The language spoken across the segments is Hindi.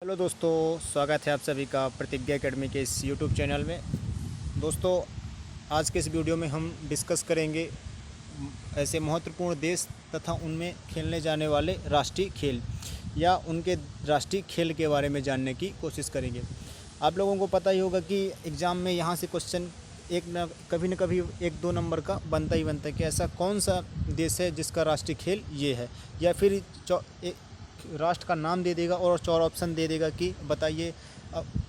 हेलो दोस्तों, स्वागत है आप सभी का प्रतिज्ञा एकेडमी के इस यूट्यूब चैनल में। दोस्तों, आज के इस वीडियो में हम डिस्कस करेंगे ऐसे महत्वपूर्ण देश तथा उनमें खेलने जाने वाले राष्ट्रीय खेल या उनके राष्ट्रीय खेल के बारे में जानने की कोशिश करेंगे। आप लोगों को पता ही होगा कि एग्ज़ाम में यहाँ से क्वेश्चन न कभी एक दो नंबर का बनता ही बनता है कि ऐसा कौन सा देश है जिसका राष्ट्रीय खेल ये है, या फिर राष्ट्र का नाम दे देगा और 4 ऑप्शन दे देगा कि बताइए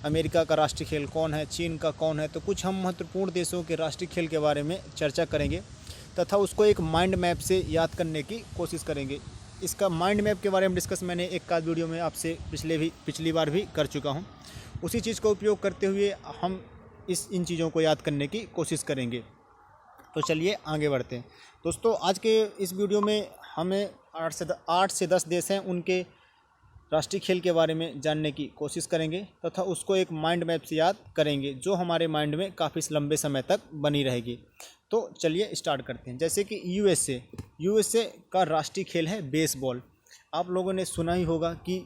अमेरिका का राष्ट्रीय खेल कौन है, चीन का कौन है। तो कुछ हम महत्वपूर्ण देशों के राष्ट्रीय खेल के बारे में चर्चा करेंगे तथा उसको एक माइंड मैप से याद करने की कोशिश करेंगे। इसका माइंड मैप के बारे में डिस्कस मैंने एक आध वीडियो में आपसे पिछली बार भी कर चुका हूँ। उसी चीज़ का उपयोग करते हुए हम इन चीज़ों को याद करने की कोशिश करेंगे। तो चलिए आगे बढ़ते हैं। दोस्तों, आज के इस वीडियो में हमें 8 से 10 देश हैं, उनके राष्ट्रीय खेल के बारे में जानने की कोशिश करेंगे तथा उसको एक माइंड मैप से याद करेंगे जो हमारे माइंड में काफ़ी लंबे समय तक बनी रहेगी। तो चलिए स्टार्ट करते हैं। जैसे कि यूएसए का राष्ट्रीय खेल है बेसबॉल। आप लोगों ने सुना ही होगा कि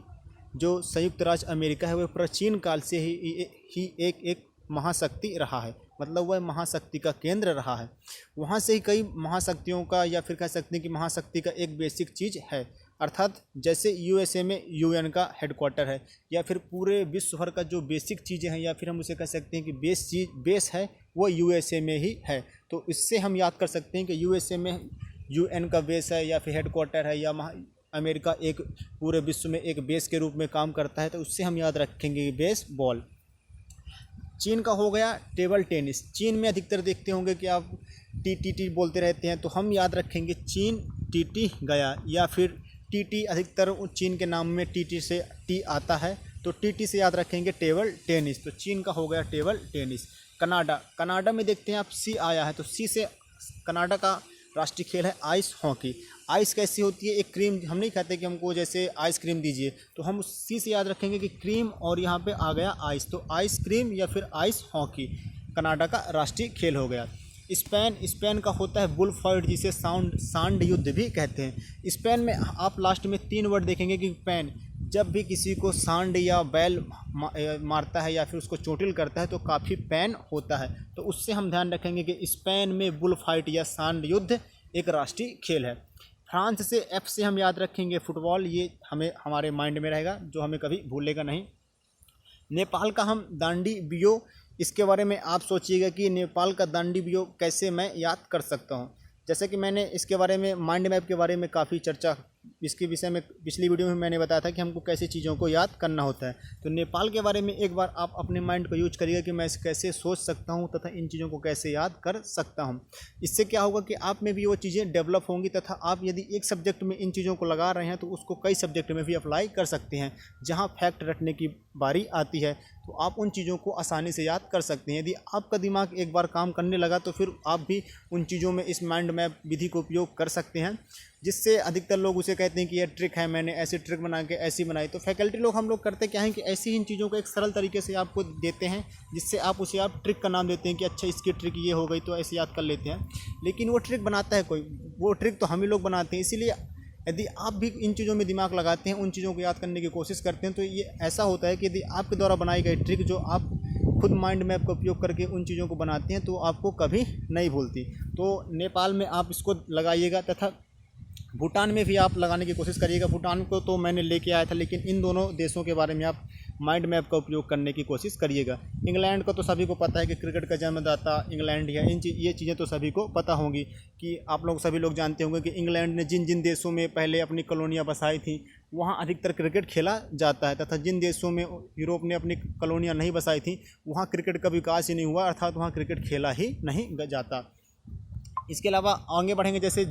जो संयुक्त राज्य अमेरिका है वह प्राचीन काल से ही एक महाशक्ति रहा है, मतलब वह महाशक्ति का केंद्र रहा है। वहाँ से ही कई महाशक्तियों का, या फिर कह सकते हैं कि महाशक्ति का एक बेसिक चीज़ है, अर्थात जैसे यूएसए में यूएन का हेडक्वार्टर है, या फिर पूरे विश्व भर का जो बेसिक चीज़ें हैं, या फिर हम उसे कह सकते हैं कि बेस है वो यूएसए में ही है। तो इससे हम याद कर सकते हैं कि यूएसए में यूएन का बेस है या फिर हेडक्वार्टर है, या अमेरिका एक पूरे विश्व में एक बेस के रूप में काम करता है। तो उससे हम याद रखेंगे बेसबॉल। चीन का हो गया टेबल टेनिस। चीन में अधिकतर देखते होंगे कि आप टी बोलते रहते हैं, तो हम याद रखेंगे चीन टी गया, या फिर टी अधिकतर चीन के नाम में टी से टी आता है, तो टी से याद रखेंगे टेबल टेनिस। तो चीन का हो गया टेबल टेनिस। कनाडा में देखते हैं आप सी आया है, तो सी से कनाडा का राष्ट्रीय खेल है आइस हॉकी। आइस कैसी होती है? एक क्रीम। हम नहीं कहते कि हमको जैसे आइसक्रीम दीजिए, तो हम उसी से याद रखेंगे कि क्रीम और यहाँ पे आ गया आइस, तो आइसक्रीम या फिर आइस हॉकी कनाडा का राष्ट्रीय खेल हो गया। स्पेन का होता है बुल फाइट, जिसे सांड युद्ध भी कहते हैं। स्पेन में आप लास्ट में 3 वर्ड देखेंगे कि पैन। जब भी किसी को सांड या बैल मारता है या फिर उसको चोटिल करता है तो काफ़ी पैन होता है। तो उससे हम ध्यान रखेंगे कि स्पेन में बुल फाइट या सांड युद्ध एक राष्ट्रीय खेल है। फ्रांस से एफ से हम याद रखेंगे फुटबॉल। ये हमारे माइंड में रहेगा, जो हमें कभी भूलेगा नहीं। नेपाल का हम दांडी बियो। इसके बारे में आप सोचिएगा कि नेपाल का दांडी बियो कैसे मैं याद कर सकता हूँ। जैसे कि मैंने इसके बारे में माइंड मैप के बारे में काफ़ी चर्चा इसके विषय में पिछली वीडियो में मैंने बताया था कि हमको कैसे चीज़ों को याद करना होता है। तो नेपाल के बारे में एक बार आप अपने माइंड को यूज करिएगा कि मैं कैसे सोच सकता हूँ तथा इन चीज़ों को कैसे याद कर सकता हूँ। इससे क्या होगा कि आप में भी वो चीज़ें डेवलप होंगी, तथा आप यदि एक सब्जेक्ट में इन चीज़ों को लगा रहे हैं तो उसको कई सब्जेक्ट में भी अप्लाई कर सकते हैं। जहाँ फैक्ट रटने की बारी आती है तो आप उन चीज़ों को आसानी से याद कर सकते हैं। यदि आपका दिमाग एक बार काम करने लगा तो फिर आप भी उन चीज़ों में इस माइंड मैप विधि को उपयोग कर सकते हैं, जिससे अधिकतर लोग उसे कहते हैं कि यह ट्रिक है, मैंने ऐसी ट्रिक बना के ऐसी बनाई। तो फैकल्टी लोग हम लोग करते क्या हैं कि ऐसी इन चीज़ों को एक सरल तरीके से आपको देते हैं, जिससे आप उसे ट्रिक का नाम देते हैं कि अच्छा इसकी ट्रिक ये हो गई, तो ऐसे याद कर लेते हैं। लेकिन वो ट्रिक बनाता है कोई, वो ट्रिक तो हम ही लोग बनाते हैं। इसीलिए यदि आप भी इन चीज़ों में दिमाग लगाते हैं, उन चीज़ों को याद करने की कोशिश करते हैं, तो ये ऐसा होता है कि यदि आपके द्वारा बनाई गई ट्रिक जो आप खुद माइंड मैप का उपयोग करके उन चीज़ों को बनाते हैं तो आपको कभी नहीं भूलती। तो नेपाल में आप इसको लगाइएगा, तथा भूटान में भी आप लगाने की कोशिश करिएगा। भूटान को तो मैंने लेके आया था, लेकिन इन दोनों देशों के बारे में आप माइंड मैप का उपयोग करने की कोशिश करिएगा। इंग्लैंड का तो सभी को पता है कि क्रिकेट का जन्मदाता इंग्लैंड है। ये चीज़ें तो सभी को पता होंगी कि सभी लोग जानते होंगे कि इंग्लैंड ने जिन जिन देशों में पहले अपनी कॉलोनियाँ बसाई थी वहाँ अधिकतर क्रिकेट खेला जाता है, तथा जिन देशों में यूरोप ने अपनी कॉलोनियाँ नहीं बसाई थी वहाँ क्रिकेट का विकास ही नहीं हुआ, अर्थात वहाँ क्रिकेट खेला ही नहीं जाता। इसके अलावा आगे बढ़ेंगे, जैसे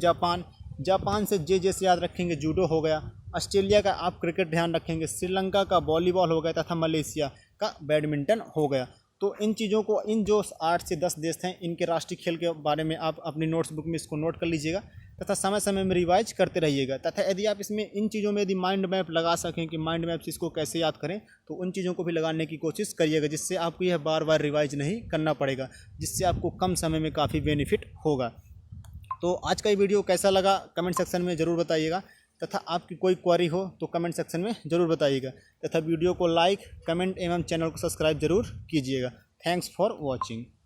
जापान से जैसे याद रखेंगे जूडो हो गया। ऑस्ट्रेलिया का आप क्रिकेट ध्यान रखेंगे। श्रीलंका का वॉलीबॉल हो गया, तथा मलेशिया का बैडमिंटन हो गया। तो इन चीज़ों को, इन जो 8 से 10 देश हैं, इनके राष्ट्रीय खेल के बारे में आप अपनी नोट्स बुक में इसको नोट कर लीजिएगा तथा समय समय में रिवाइज करते रहिएगा। तथा यदि आप इसमें इन चीज़ों में यदि माइंड मैप लगा सकें कि माइंड मैप से इसको कैसे याद करें, तो उन चीज़ों को भी लगाने की कोशिश करिएगा, जिससे आपको यह बार बार रिवाइज नहीं करना पड़ेगा, जिससे आपको कम समय में काफ़ी बेनिफिट होगा। तो आज का ये वीडियो कैसा लगा कमेंट सेक्शन में ज़रूर बताइएगा। तथा आपकी कोई क्वेरी हो तो कमेंट सेक्शन में ज़रूर बताइएगा, तथा वीडियो को लाइक, कमेंट एवं चैनल को सब्सक्राइब जरूर कीजिएगा। Thanks for watching.